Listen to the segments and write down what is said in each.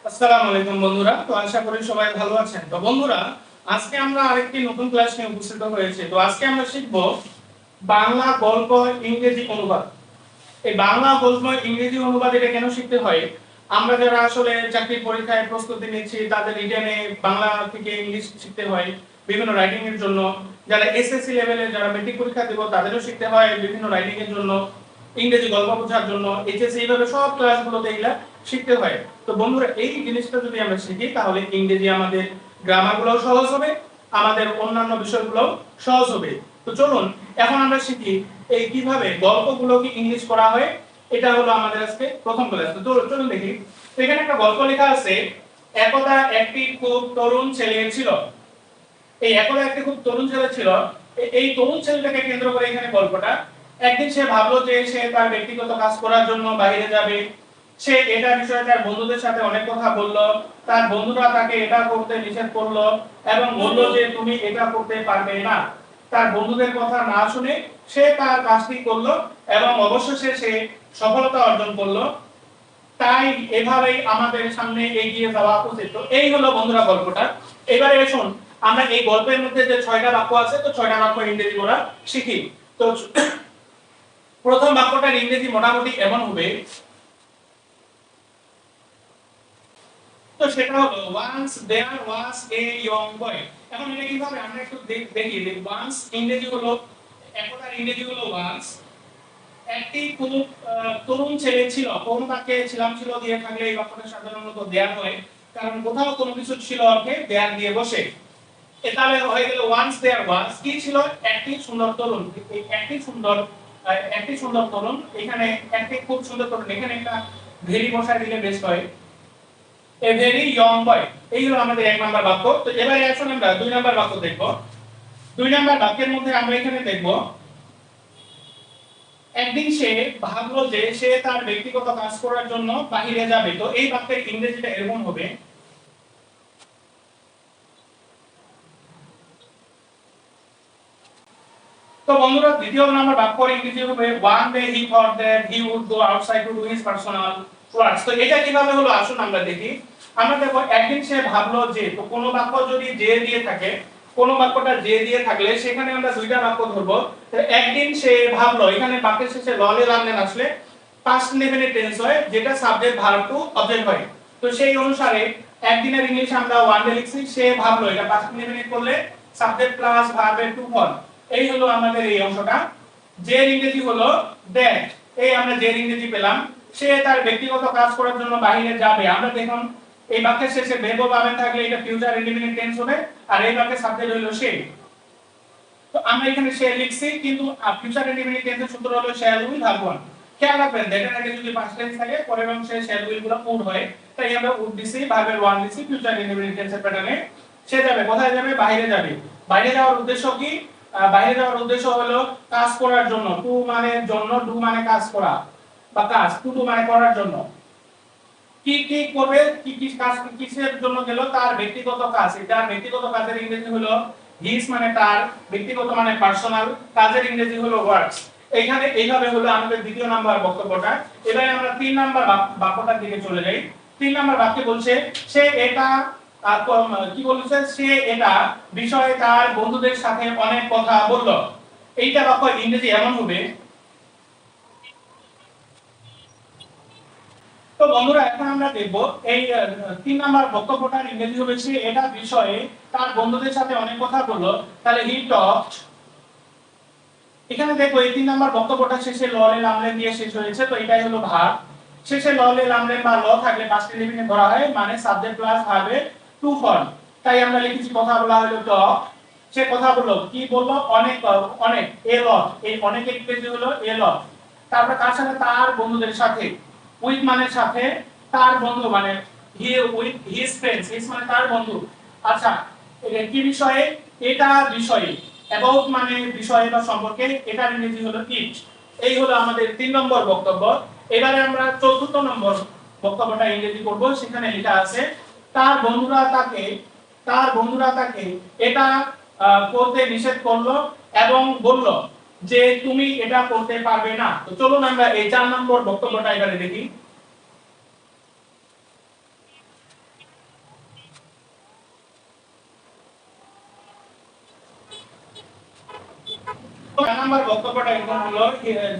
আসসালামু আলাইকুম বন্ধুরা। তো আশা করি সবাই ভালো আছেন। তো বন্ধুরা, আজকে আমরা আরেকটি নতুন ক্লাস নিয়ে উপস্থিত হয়েছি। তো আজকে আমরা শিখব বাংলা গল্প ইংরেজি অনুবাদ। এই বাংলা গল্প ইংরেজি অনুবাদ এটা কেন শিখতে হয়? আমরা যারা আসলে চাকরি পরীক্ষায় প্রস্তুতি নিচ্ছি তাদের রিটেনে বাংলা থেকে ইংলিশ শিখতে হয় বিভিন্ন রাইটিং এর জন্য। যারা এসএসসি লেভেলে যারা মেট্রিক পরীক্ষা দেব তাদেরও শিখতে হয় বিভিন্ন রাইটিং এর জন্য, ইংরেজি গল্প বোঝার জন্য, এইচএসসি এইভাবে সব ক্লাসগুলোতে এগুলা শিখতে হয়। তো বন্ধুরা, এই জিনিসটা যদি আমরা শিখি তাহলে ইংরেজি আমাদের গ্রামারগুলো সহজ হবে, আমাদের অন্যান্য বিষয়গুলো সহজ হবে। তো চলুন এখন আমরা শিখি এই কিভাবে গল্পগুলোকে ইংলিশ করা হয়। এটা হলো আমাদের আজকে প্রথম ক্লাস। তো চলুন দেখি। তো এখানে একটা গল্প লেখা আছে, একদা একটি খুব তরুণ ছেলে ছিল। এই একদা একটি খুব তরুণ ছেলে ছিল। এই তরুণ ছেলেটাকে কেন্দ্র করে এখানে গল্পটা। একদিন সে ভাবলো যে সে তার ব্যক্তিগত কাজ করার জন্য বাইরে যাবে। সে এটা বিষয়ে তার বন্ধুদের সাথে অনেক কথা বলল। তার বন্ধুরা তাকে এটা করতে নিষেধ করলো এবং বলল যে তুমি এটা করতে পারবে না। তার বন্ধুদের কথা না শুনে সে তার কাজটি করলো এবং অবশেষে সে সফলতা অর্জন করলো। তাই এভাবেই আমাদের সামনে এগিয়ে যাওয়া উচিত। তো এই হলো বন্ধুরা গল্পটা। এবারে আসুন আমরা এই গল্পের মধ্যে যে 6টা বাক্য আছে, তো 6টা বাক্য ইংরেজি পড়া শিখি। তো প্রথম বাক্যটার ইংরেজি মোটামুটি এমন হবে, তো সেটা হলো once there was a young boy। এখন এটা কিভাবে আমরা একটু দেখি যে once ইংরেজি হলো, একটার ইংরেজি হলো once। একটি খুব তরুণ ছেলে ছিল। কোন বাক্যে ছিলাম ছিল দিয়ে থাকলে এই বাক্যটা সাধারণত দেয়ার হয়, কারণ কোথাও কোনো কিছু ছিল অর্থে দেয়ার দিয়ে বসে। তাহলে হয়ে গেল once there was কি ছিল, একটি সুন্দর তরুণ। এই একটি সুন্দর তরুণ, এখানে একটি খুব সুন্দর তরুণ, এখানে একটা ভেরি বসায় দিলে বেস্ট হয়। এ ভেরি ইয়ং বয়, এই হলো আমাদের এক নাম্বার বাক্য। তো এবারে আসুন আমরা দুই নাম্বার বাক্য দেখব। দুই নাম্বার বাক্যের মধ্যে আমরা এখানে দেখব, একদিন সে ভাবলো যে সে তার ব্যক্তিগত কাজ করার জন্য বাহিরে যাবে। তো এই বাক্যের ইংরেজিটা এরকম হবে। তো বন্ধুরা, দ্বিতীয় নাম্বার বাক্যের ইংরেজি হবে one day he thought that he would go outside to do his personal works। তো এটা কিভাবে হলো আসুন আমরা দেখি। আমরা দেখো একদিন সে ভাবলো যে, তো কোন বাক্য যদি যে দিয়ে থাকে, কোন বাক্যটা যে দিয়ে থাকলে সেখানে আমরা দুইটা বাক্য ধরবো। তো একদিন সে ভাবলো, এখানে বাক্যের শেষে ললে লামলেন আসলে পাস্ট ইনডেফিনিট টেন্স হয়, যেটা সাবজেক্ট ভার্ব টু অবজেক্ট হয়। তো সেই অনুসারে একদিনের ইংলিশ আমরা ওয়ান ডে লিখছি। সে ভাবলো, এটা পাস্ট ইনডেফিনিট করলে সাবজেক্ট প্লাস ভার্বের টু ফর্ম। এই হলো আমাদের এই অংশটা। যে ইংরেজি হলো দ্যাট, এই আমরা যে ইংরেজি পেলাম। সে তার ব্যক্তিগত কাজ করার জন্য বাইরে যাবে। আমরা দেখুন এই বাক্যের শেষে verb পাবেন থাকলে এটা ফিউচার ইনডেফিনিট টেন্স হবে, আর এই বাক্যের সাবজেক্ট হলো সে। তো আমরা এখানে সে লিখছি, কিন্তু ফিউচার ইনডেফিনিট টেন্সের সূত্র হলো shall will have one। খেয়াল রাখবেন দ্যাটের আগে যদি পাস্ট টেন্স থাকে পরের অংশে shall will গুলো উড হয়, তাই আমরা উড দিছি, ভার্বের ওয়ান দিছি ফিউচার ইনডেফিনিট টেন্সের প্যাটার্নে। সে যাবে, কোথায় যাবে? বাইরে যাবে। বাইরে যাওয়ার উদ্দেশ্য কি? বাইরে যাওয়ার উদ্দেশ্য হলো কাজ করার জন্য। টু মানে জন্য, ডু মানে কাজ করা বা কাজ, টু ডু মানে করার জন্য। কি কি করবে, কি কি কাজ, কিসের জন্য গেল? তার ব্যক্তিগত কাজ। এটা ব্যক্তিগত কাজের ইংরেজি হলো হিজ মানে তার, ব্যক্তিগত মানে পার্সোনাল, কাজের ইংরেজি হলো ওয়ার্কস। এইখানে এইভাবে হলো আমাদের দ্বিতীয় নাম্বার বক্তব্যটা। এবারে আমরা তিন নাম্বার বাক্যটার দিকে চলে যাই। তিন নাম্বার বাক্যে বলছে সে এটা কি বলছে, সে এটা বিষয়ে তার বন্ধুদের সাথে অনেক কথা বলল। এইটা বাক্য ইংরেজি এমন হবে। তো বন্ধুরা, এখন আমরা দেখব এই তিন নাম্বার বক্তব্যটার ইংরেজি হবে সে এটা বিষয়ে তার বন্ধুদের সাথে অনেক কথা বলল। তাহলে হি টকড। এখানে দেখো এই তিন নাম্বার বক্তব্যটা শেষে ললে লামলে দিয়ে শেষ হয়েছে, তো এটাই হলো ভার্ব। শেষে ললে লামলে বা ল থাকলে পাস্ট ইনডেফিনিট ধরা হয়, মানে সাবজেক্ট প্লাস ভার্বের টু ফর্ম। তাই আমরা লিখেছি কথা বলা হলো টক। সে কথা বলল, কি বলল? অনেক, অনেক, এ লট। এই অনেকের ইংরেজি হলো এ লট। তারপর তার সাথে তার বন্ধুদের সাথে, উইথ মানে সাথে, তার বন্ধু মানে হি উইথ হিজ ফ্রেন্ডস, হিজ মানে তার বন্ধু। আচ্ছা, এটা কি বিষয়ে? এটা বিষয়ে। অ্যাবাউট মানে বিষয়ে বা সম্পর্কে, এটার ইংরেজি হলো ইট। এই হলো আমাদের তিন নম্বর বক্তব্য। এবারে আমরা চতুর্থ নম্বর বক্তব্যটা ইংরেজি করব। সেখানে লেখা আছে তার বন্ধুরা তাকে এটা করতে নিষেধ করলো এবং বলল যে তুমি এটা করতে পারবে না। তো চলুন আমরা এই চার নম্বর বক্তব্যটা এবারে দেখি। নাম্বার বক্তব্যটা এরকম হলো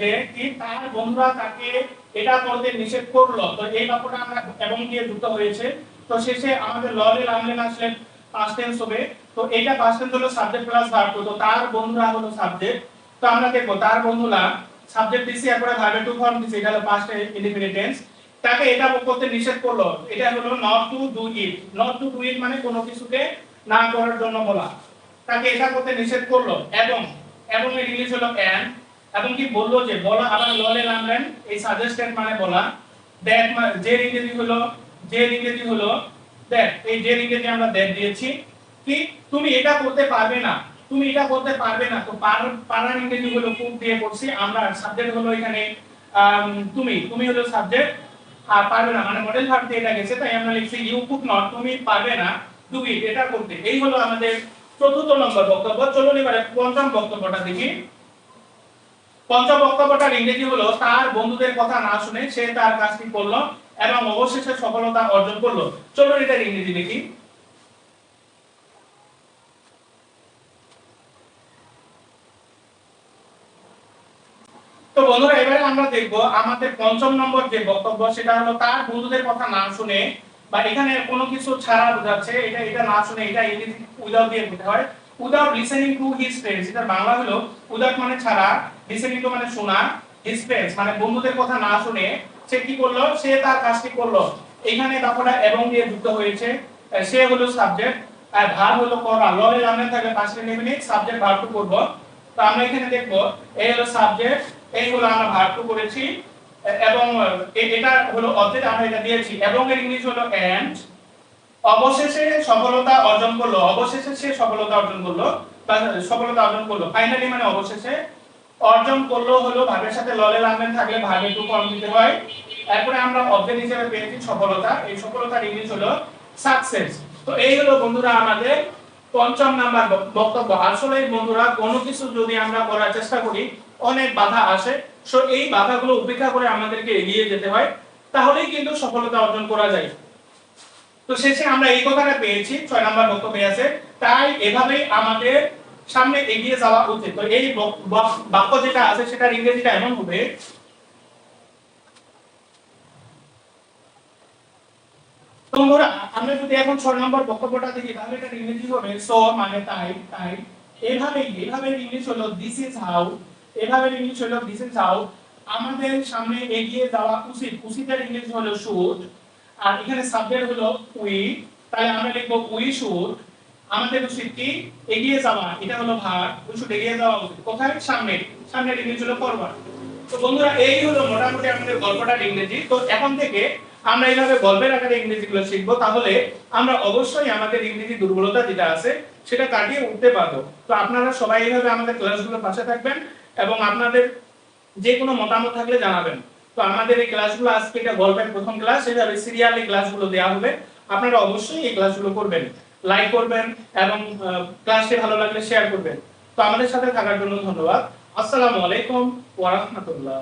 যে কি তার বন্ধুরা তাকে এটা করতে নিষেধ করলো, তো এই বাক্যটা আমরা এবং দিয়ে যুক্ত হয়েছে। তো শেষে আমাদের ললে লামলেন আসলে পাস্ট টেন্স হবে। তো এটা পাস্ট টেন্স হলো সাবজেক্ট প্লাস ভার্ব। তো তার বন্ধুরা হলো সাবজেক্ট। তো আমরা দেখব তার বন্ধুরা সাবজেক্ট দিছি, এরপরে ভার্বের টু ফর্ম দিছি, এটা হলো পাস্ট ইনডিফিনিট টেন্স। তাকে এটা করতে নিষেধ করলো, এটা হলো not to do it. Not to do it মানে কোনো কিছুকে না করার জন্য বলা। তাকে এটা করতে নিষেধ করলো এবং এবং এর ইংলিশ হলো এন্ড। এবং কি বললো যে বলা, আবার ললে নামলেন এই সাজেস্টেড মানে বলা। দ্যাট যে ইংরেজি হলো দ্যাট, এই যে ইংরেজি আমরা দ্যাট দিয়েছি। কি তুমি এটা করতে পারবে না, তুমি এটা করতে পারবে না। তো পারার ইংরেজি হলো কুড দিয়ে করছি আমরা। সাবজেক্ট হলো এখানে তুমি হলো সাবজেক্ট, আর পারবে না মানে মডেল ভার্ব দিয়ে এটা গেছে, তাই আমরা লিখছি ইউ কুড নট, তুমি পারবে না ডু ইট এটা করতে। এই হলো আমাদের চতুর্থ নম্বর বক্তব্য। চলুন এবারে পঞ্চম বক্তব্যটা দেখি। পঞ্চম বক্তব্যটার ইংরেজি হলো তার বন্ধুদের কথা না শুনে সে তার কাজটি করলো এবং অবশেষে সফলতা অর্জন করলো। চলুন এটার ইংরেজি দেখি। তো বন্ধুরা এবারে আমরা দেখব আমাদের পঞ্চম নম্বর যে বক্তব্য, সেটা হলো তার বন্ধুদের কথা না শুনে, বা এখানে কোনো কিছু ছাড়া বোঝাচ্ছে, এটা না শুনে, এটা ইংরেজি উইদাউট দিয়ে বলতে হয়। Without listening to his friends, এটা বাংলা হলো উইদাউট মানে ছাড়া, লিসেনিং টু মানে শোনা, হিজ ফ্রেন্ডস মানে বন্ধুদের কথা না শুনে সে কি করলো, সে তার কাজটি করলো। এখানে বাক্যটা এবং দিয়ে যুক্ত হয়েছে। সে হলো সাবজেক্ট, আর ভার্ব হলো করা। লরে জানলে থাকে past indefinite, subject verb two করব। তো আমরা এখানে দেখব এই হলো সাবজেক্ট, এইগুলো আমরা ভাগ করেছি এবং এটা হলো অবজেক্ট, আমরা এটা দিয়েছি এবং এর ইংলিশ হলো এন্ড। অবশেষে সফলতা অর্জন করলো, অবশেষে সে সফলতা অর্জন করলো বা সফলতা অর্জন করলো। ফাইনালি মানে অবশেষে, অর্জন করলো হলো ভার্বের সাথে ললে লামলেন থাকলে ভার্বের টু ফর্ম দিতে হয়। এরপরে আমরা অবজেক্ট হিসেবে পেয়েছি সফলতা, এই সফলতার ইংলিশ হলো সাকসেস। তো এই হলো বন্ধুরা আমাদের পঞ্চম নাম্বার বক্তব্য। আসলে বন্ধুরা কোনো কিছু যদি আমরা করার চেষ্টা করি অনেক বাধা আসে, সো এই বাধাগুলো উপেক্ষা করে আমাদেরকে এগিয়ে যেতে হয়, তাহলেই কিন্তু সফলতা অর্জন করা যায়। তো শেষে আমরা এই কথাটা পেয়েছি 6 নাম্বার বক্তব্যে আছে, তাই এভাবেই আমাদের সামনে এগিয়ে যাওয়া উচিত। তো এই বাক্য যেটা আছে সেটার ইংরেজিটা এমন হবে, বন্ধুরা আমরা যদি এখন 6 নম্বর বক্তব্যটা দেখি তাহলে এটা ইংরেজি হবে সো মানে তাই, তাই এভাবে ইংলিশ হলো দিস ইজ হাউ, এভাবে ইংলিশ হলো দিস ইজ হাউ আমাদের সামনে এগিয়ে যাওয়া উচিত। উচিতের ইংলিশ হলো শুড, আর এখানে সাবজেক্ট হলো উই, তাহলে আমরা লিখব উই শুড। আমাদের উচিত কি এগিয়ে যাওয়া, এটা হলো ভার্ব, উই শুড এগিয়ে যাওয়া উচিত। কোথায়? সামনে, সামনের ইংলিশ হলো ফরওয়ার্ড। তো বন্ধুরা এই হলো মোটামুটি আমাদের গল্পটার ইংরেজি। তো এখন থেকে আমরা এইভাবে গল্পের আকারে ইংরেজিগুলো শিখবো, তাহলে আমরা অবশ্যই আমাদের ইংরেজি দুর্বলতা যেটা আছে সেটা কাটিয়ে উঠতে পারবো। তো আপনারা সবাই এইভাবে আমাদের ক্লাসগুলোর পাশে থাকবেন এবং আপনাদের যে কোনো মতামত থাকলে জানাবেন। তো আমাদের এই ক্লাসগুলো আজকে এটা গল্পের প্রথম ক্লাস, এইভাবে সিরিয়ালি ক্লাসগুলো দেওয়া হবে। আপনারা অবশ্যই এই ক্লাসগুলো করবেন, লাইক করবেন এবং ক্লাসটি ভালো লাগলে শেয়ার করবেন। তো আমাদের সাথে থাকার জন্য ধন্যবাদ। আসসালামু আলাইকুম ওয়া রাহমাতুল্লাহ।